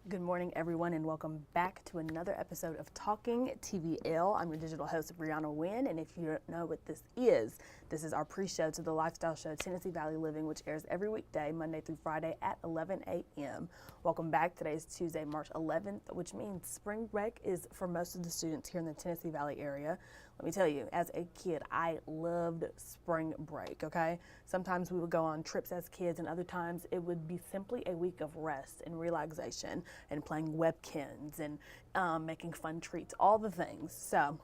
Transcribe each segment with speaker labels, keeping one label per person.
Speaker 1: Good morning, everyone, and welcome back to another episode of Talking TVL. I'm your digital host, Breona Winn, and if you don't know what this is our pre-show to the lifestyle show Tennessee Valley Living, which airs every weekday, Monday through Friday at 11 a.m. Welcome back. Today is Tuesday, March 11th, which means spring break is for most of the students here in the Tennessee Valley area. Let me tell you, as a kid, I loved spring break, okay? Sometimes we would go on trips as kids, and other times it would be simply a week of rest and relaxation and playing webkins and making fun treats, all the things. So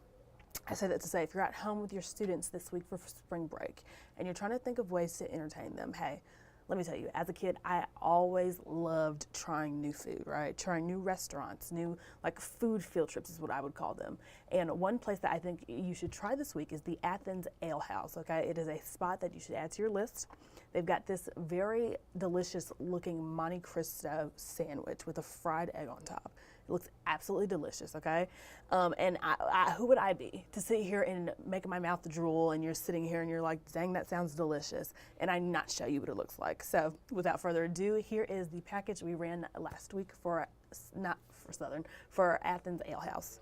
Speaker 1: I say that to say, if you're at home with your students this week for spring break and you're trying to think of ways to entertain them, hey, let me tell you, as a kid, I always loved trying new food, right? Trying new restaurants, new like food field trips is what I would call them. And one place that I think you should try this week is the Athens Ale House, okay? It is a spot that you should add to your list. They've got this very delicious looking Monte Cristo sandwich with a fried egg on top. It looks absolutely delicious, okay? And who would I be to sit here and make my mouth drool and you're sitting here and you're like, dang, that sounds delicious, and I not show you what it looks like. So without further ado, here is the package we ran last week for Athens Ale House.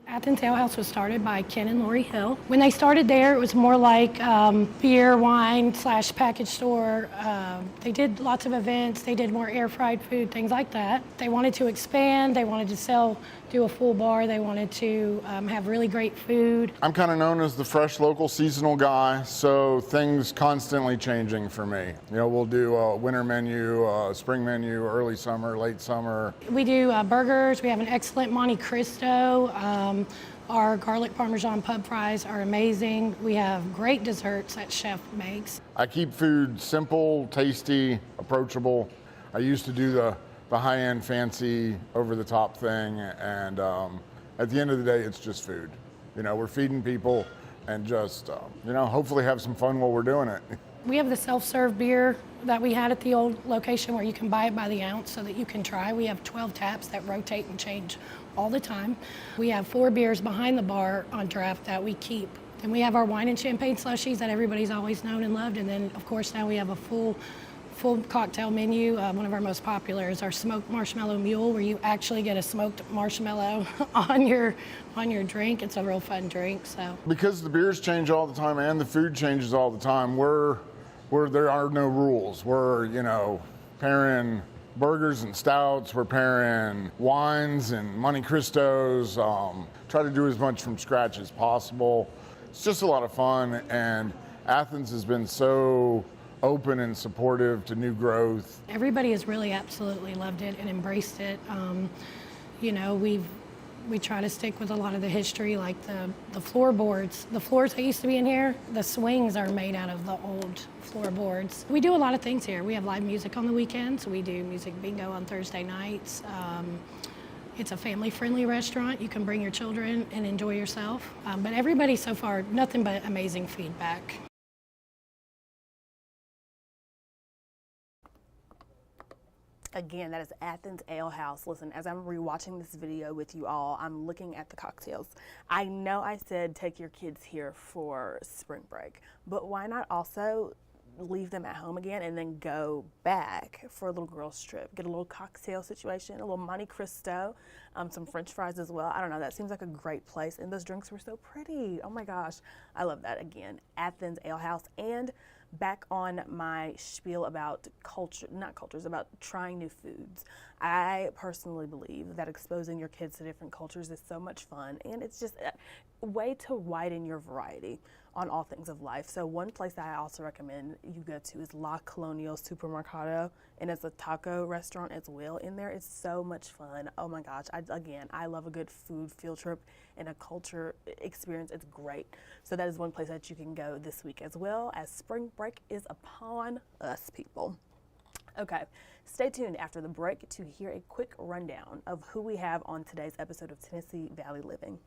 Speaker 2: Athens Ale House was started by Ken and Lori Hill. When they started there, it was more like beer, wine / package store. They did lots of events. They did more air fried food, things like that. They wanted to expand. They wanted to do a full bar. They wanted to have really great food.
Speaker 3: I'm kind of known as the fresh local seasonal guy, so things constantly changing for me. You know, we'll do a winter menu, spring menu, early summer, late summer.
Speaker 2: We do burgers. We have an excellent Monte Cristo. Our garlic parmesan pub fries are amazing. We have great desserts that chef makes.
Speaker 3: I keep food simple, tasty, approachable. I used to do the high-end, fancy, over-the-top thing, and at the end of the day, it's just food. You know, we're feeding people and just, hopefully have some fun while we're doing it.
Speaker 2: We have the self-serve beer that we had at the old location where you can buy it by the ounce so that you can try. We have 12 taps that rotate and change all the time. We have 4 beers behind the bar on draft that we keep. And we have our wine and champagne slushies that everybody's always known and loved. And then, of course, now we have a full cocktail menu. One of our most popular is our smoked marshmallow mule, where you actually get a smoked marshmallow on your drink. It's a real fun drink. So
Speaker 3: because the beers change all the time and the food changes all the time, there are no rules. We're, pairing burgers and stouts, we're pairing wines and Monte Cristos, try to do as much from scratch as possible. It's just a lot of fun, and Athens has been so open and supportive to new growth.
Speaker 2: Everybody has really absolutely loved it and embraced it. We try to stick with a lot of the history, like the floorboards. The floors that used to be in here, the swings are made out of the old floorboards. We do a lot of things here. We have live music on the weekends. We do music bingo on Thursday nights. It's a family-friendly restaurant. You can bring your children and enjoy yourself. But everybody so far, nothing but amazing feedback.
Speaker 1: Again, that is Athens Ale House. Listen, as I'm rewatching this video with you all, I'm looking at the cocktails. I know I said take your kids here for spring break, but why not also leave them at home again and then go back for a little girls trip? Get a little cocktail situation, a little Monte Cristo, some French fries as well. I don't know, that seems like a great place, and those drinks were so pretty. Oh my gosh, I love that. Again, Athens Ale House. And back on my spiel about about trying new foods. I personally believe that exposing your kids to different cultures is so much fun, and it's just a way to widen your variety on all things of life. So one place that I also recommend you go to is La Colonial Supermercado, and it's a taco restaurant as well. In there, it's so much fun. Oh my gosh, I love a good food field trip and a culture experience. It's great. So that is one place that you can go this week, as well as spring break is upon us, people. Okay, stay tuned after the break to hear a quick rundown of who we have on today's episode of Tennessee Valley Living.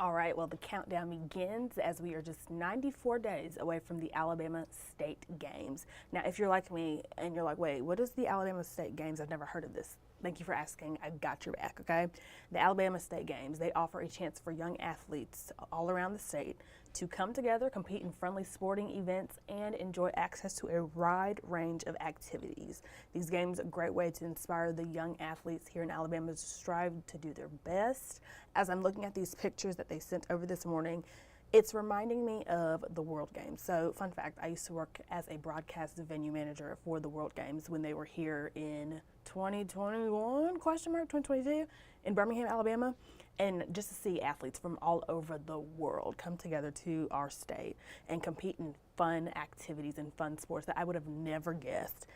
Speaker 1: All right, well, the countdown begins as we are just 94 days away from the Alabama State Games. Now, if you're like me and you're like, wait, what is the Alabama State Games? I've never heard of this. Thank you for asking. I got your back, okay? The Alabama State Games, they offer a chance for young athletes all around the state to come together, compete in friendly sporting events, and enjoy access to a wide range of activities. These games are a great way to inspire the young athletes here in Alabama to strive to do their best. As I'm looking at these pictures that they sent over this morning, it's reminding me of the World Games. So, fun fact, I used to work as a broadcast venue manager for the World Games when they were here in 2021, 2022, in Birmingham, Alabama. And just to see athletes from all over the world come together to our state and compete in fun activities and fun sports that I would have never guessed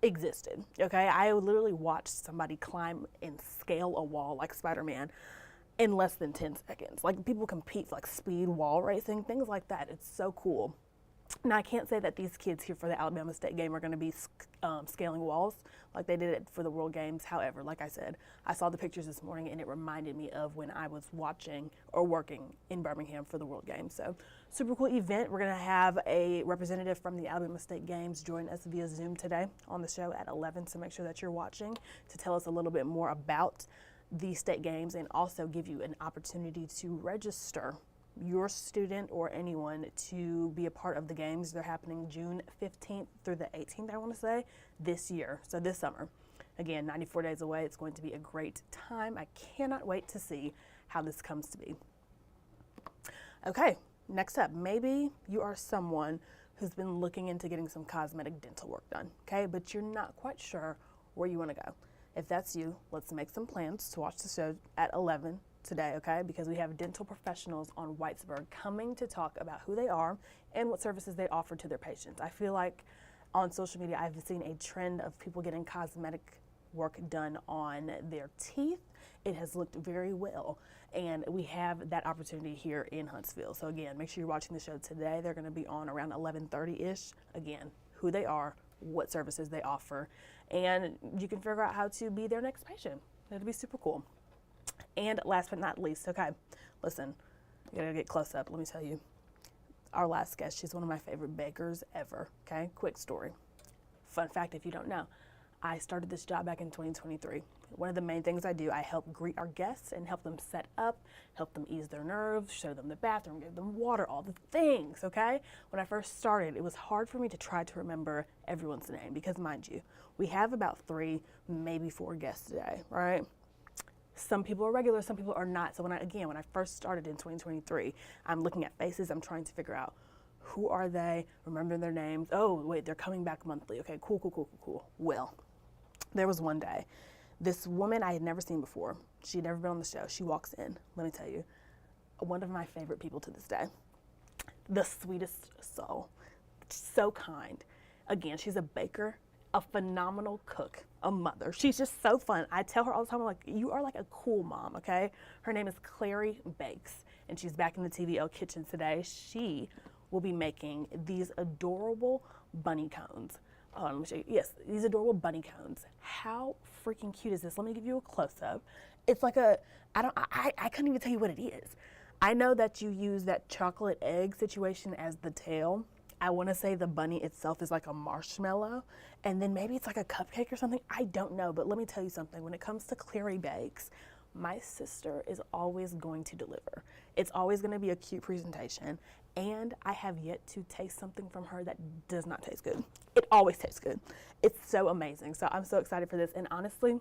Speaker 1: existed, okay? I literally watched somebody climb and scale a wall like Spider-Man in less than 10 seconds. Like, people compete for like speed wall racing, things like that. It's so cool. Now, I can't say that these kids here for the Alabama State game are going to be scaling walls like they did it for the World Games. However, like I said, I saw the pictures this morning and it reminded me of when I was watching or working in Birmingham for the World Games. So, super cool event. We're going to have a representative from the Alabama State Games join us via Zoom today on the show at 11. So make sure that you're watching to tell us a little bit more about the state games and also give you an opportunity to register your student or anyone to be a part of the games. They're happening June 15th through the 18th, I want to say, this year, so this summer. Again, 94 days away. It's going to be a great time. I cannot wait to see how this comes to be. Okay, next up, maybe you are someone who's been looking into getting some cosmetic dental work done, okay, but you're not quite sure where you want to go. If that's you, let's make some plans to watch the show at 11 today, okay? Because we have dental professionals on Whitesburg coming to talk about who they are and what services they offer to their patients. I feel like on social media, I've seen a trend of people getting cosmetic work done on their teeth. It has looked very well, and we have that opportunity here in Huntsville. So again, make sure you're watching the show today. They're going to be on around 11:30-ish. Again, who they are, what services they offer, and you can figure out how to be their next patient. It'll be super cool. And last but not least, okay, listen, you gotta get close up. Let me tell you, our last guest, she's one of my favorite bakers ever, okay? Quick story. Fun fact, if you don't know, I started this job back in 2023. One of the main things I do, I help greet our guests and help them set up, help them ease their nerves, show them the bathroom, give them water, all the things, okay? When I first started, it was hard for me to try to remember everyone's name because, mind you, we have about 3, maybe 4 guests today, right? Some people are regular, some people are not. So when I first started in 2023, I'm looking at faces, I'm trying to figure out who are they, remember their names. Oh, wait, they're coming back monthly. Okay, cool. Well, there was one day, this woman I had never seen before. She'd never been on the show. She walks in, let me tell you, one of my favorite people to this day. The sweetest soul, so kind. Again, she's a baker, a phenomenal cook, a mother. She's just so fun. I tell her all the time, I'm like, you are like a cool mom, okay? Her name is Clary Bakes, and she's back in the TVL kitchen today. She will be making these adorable bunny cones. Let me show you. Yes, these adorable bunny cones. How freaking cute is this? Let me give you a close-up. It's like I couldn't even tell you what it is. I know that you use that chocolate egg situation as the tail. I want to say the bunny itself is like a marshmallow, and then maybe it's like a cupcake or something. I don't know, but let me tell you something. When it comes to Clary Bakes, my sister is always going to deliver. It's always going to be a cute presentation, and I have yet to taste something from her that does not taste good. It always tastes good. It's so amazing. So I'm so excited for this, and honestly,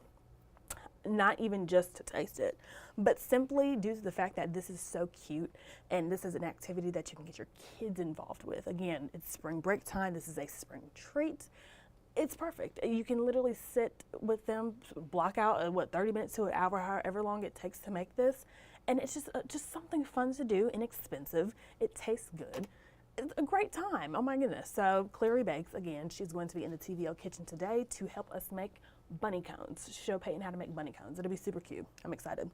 Speaker 1: not even just to taste it, but simply due to the fact that this is so cute and this is an activity that you can get your kids involved with. Again, it's spring break time. This is a spring treat. It's perfect. You can literally sit with them, block out 30 minutes to an hour, however long it takes to make this, and it's just something fun to do, inexpensive. It tastes good. It's a great time. Oh my goodness. So Clary Bakes, again, she's going to be in the TVL kitchen today to help us make bunny cones. Show Peyton how to make bunny cones. It'll be super cute. I'm excited.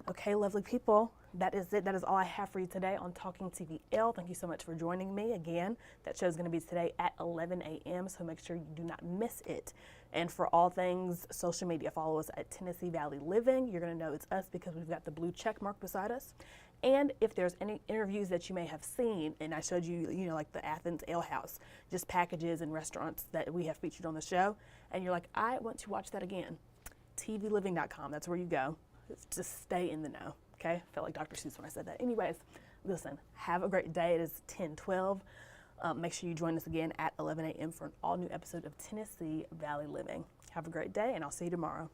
Speaker 1: Okay, lovely people, that is it. That is all I have for you today on Talking TVL. Thank you so much for joining me. Again, that show is going to be today at 11 a.m., so make sure you do not miss it. And for all things social media, follow us at Tennessee Valley Living. You're going to know it's us because we've got the blue check mark beside us. And if there's any interviews that you may have seen, and I showed you, like the Athens Ale House, just packages and restaurants that we have featured on the show, and you're like, I want to watch that again, tvliving.com, that's where you go to stay in the know, okay? I felt like Dr. Seuss when I said that. Anyways, listen, have a great day. It is 10:12. Make sure you join us again at 11 a.m. for an all-new episode of Tennessee Valley Living. Have a great day, and I'll see you tomorrow.